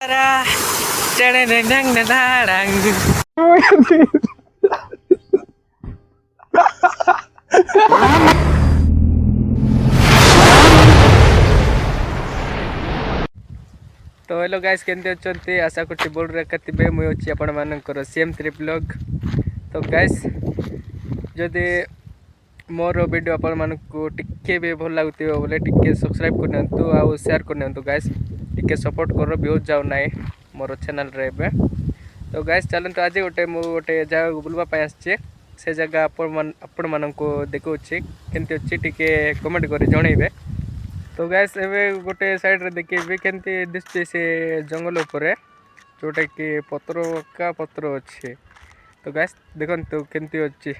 तो hello guys केमती अच्छे आशा करती बोल रखा मुझे अच्छी आपण मानकर सेम थ्री ब्लॉग। तो गाइस जदि मोर वीडियो आपण मानकु टिके भी भल लगुव बोले टिके सब्सक्राइब करनियंतु आउ शेयर करनियंतु गाइस टिके सपोर्ट कर व्यूज जाऊ ना मोर चैनल रे बे। तो गाइस चलते आज गोटे जगह बुलवाई आसचे से जगह आपण मानकु देखौछि केमती अच्छी टिके कमेंट कर जणैबे। तो गैस एवं गोटे साइड रे देखिए केमती दिशे से जंगल उपरे जोटा कि पत्र पत्र अच्छे। तो गैस देखो केमती अच्छी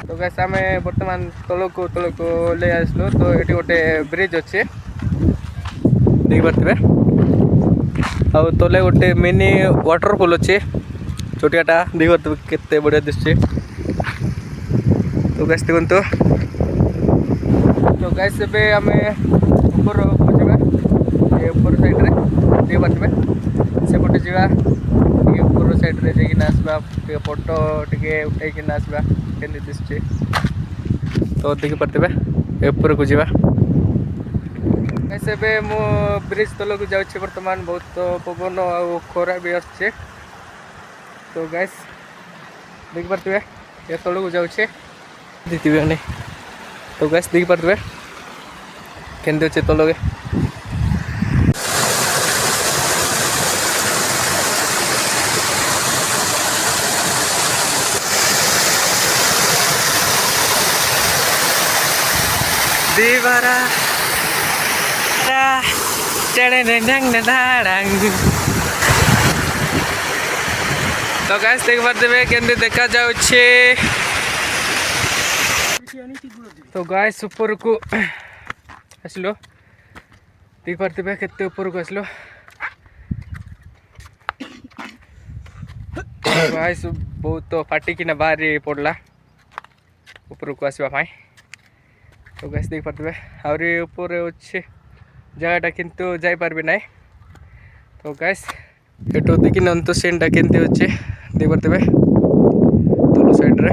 तो गैस आम बर्तमान तलक ले आसलु। तो ये गोटे ब्रिज अच्छे देख पारे आ तले गोटे मिनी वाटरफॉल अच्छे छोटियाटा देख पारे केते बढ़िया दिशे। तो गैस देखो तो गैस ए आम ऊपर ऊपर साइड रे देख पारे सेपटे जा ऊपर साइड रे जाइना आसबा फोटो टे उठेकिना आसबा केमती दिशे। तो देखी पारे ऊपर को जावा ऐसे मु ब्रिज तलक जाऊँगी बर्तमान बहुत पवन आ खरा भी आसचे। तो गैस देखी पारे ये तलक जाऊँचे दीदी नहीं। तो गैस देखी पारे केमती अच्छे तलक दीवारा तो गैस देख पारे केमती देखा जाउछे। तो गैस ऊपर को आसलो देख पारे केते ऊपर को आसलो। गैस बहुत फाटिकिना बाहरी पड़ला ऊपर को आसवा। तो गैस देख पारे आहरी ऊपर अच्छे जगहटा किंतु जाई पारबे ना। तो गैस एटो देखी नंतो सीनटा केमती अच्छे देख पारे तल साइड रे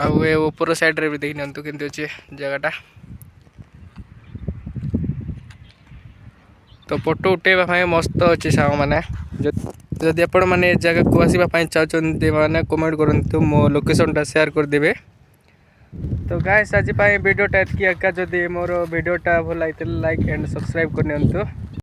आउ ए ऊपर साइड रे भी देखी नंतो केमती अच्छे जगहटा। तो फोटो उठेबा मस्त अच्छे साग मैंने जदि आपण मैंने जगह को आसवाई चाहते मैंने कमेंट करूँ मो लोकेशनटा शेयर करदेवे। तो गाइस आज वीडियोटा एतकी एका जदि मोर वीडियोटा भल लगे लाइक एंड सब्सक्राइब करनियंतु।